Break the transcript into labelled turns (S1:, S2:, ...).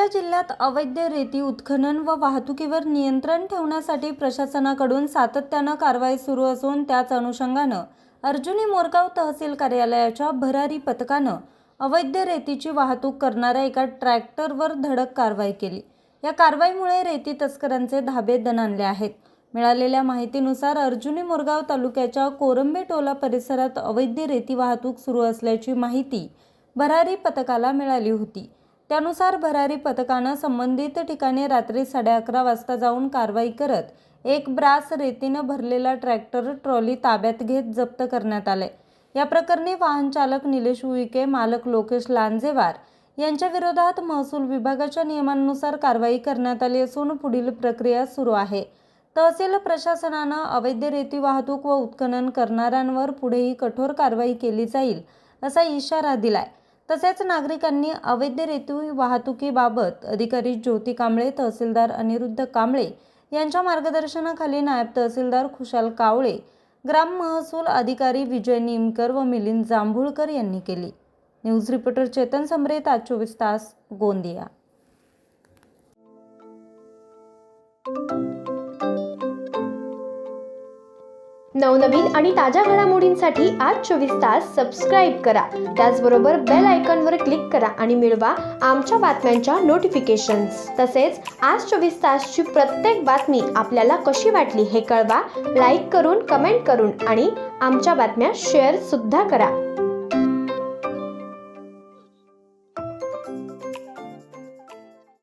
S1: जिल्ह्यात अवैध रेती उत्खनन व वाहतुकीवर नियंत्रण ठेवण्यासाठी प्रशासनाकडून सातत्यानं कारवाई सुरू असून त्याच अनुषंगानं अर्जुनी मोरगाव तहसील कार्यालयाच्या भरारी पथकानं अवैध रेतीची वाहतूक करणाऱ्या एका ट्रॅक्टरवर धडक कारवाई केली। या कारवाईमुळे रेती तस्करांचे धाबे दणाणले आहेत। मिळालेल्या माहितीनुसार अर्जुनी मोरगाव तालुक्याच्या कोरंबे टोला परिसरात अवैध रेती वाहतूक सुरू असल्याची माहिती भरारी पथकाला मिळाली होती। त्यानुसार भरारी पथकानं संबंधित ठिकाणी रात्री 11:30 वाजता जाऊन कारवाई करत एक ब्रास रेतीनं भरलेला ट्रॅक्टर ट्रॉली ताब्यात घेत जप्त करण्यात आले। या प्रकरणी वाहन चालक निलेश उईके, मालक लोकेश लांजेवार यांच्या विरोधात महसूल विभागाच्या नियमांनुसार कारवाई करण्यात आली असून पुढील प्रक्रिया सुरू आहे। तहसील प्रशासनानं अवैध रेती वाहतूक व उत्खनन करणाऱ्यांवर पुढेही कठोर कारवाई केली जाईल असा इशारा दिलाय। तसेच नागरिकांनी अवैध रेती वाहतुकीबाबत अधिकारी ज्योती कांबळे, तहसीलदार अनिरुद्ध कांबळे यांच्या मार्गदर्शनाखाली नायब तहसीलदार खुशाल कावळे, ग्राम महसूल अधिकारी विजय निमकर व मिलिंद जांभूळकर यांनी केली। न्यूज रिपोर्टर चेतन समरेत, आज 24 तास, गोंदिया।
S2: नवनवीन आणि ताज्या घडामोडींसाठी आज 24 तास सबस्क्राईब करा। त्याचबरोबर बेल आयकॉनवर क्लिक करा आणि मिळवा आमच्या बातम्यांच्या नोटिफिकेशन्स। तसेच आज 24 तासची प्रत्येक बातमी आपल्याला कशी वाटली हे कळवा, लाईक करून, कमेंट करून आणि आमच्या बातम्या शेअर सुद्धा करा।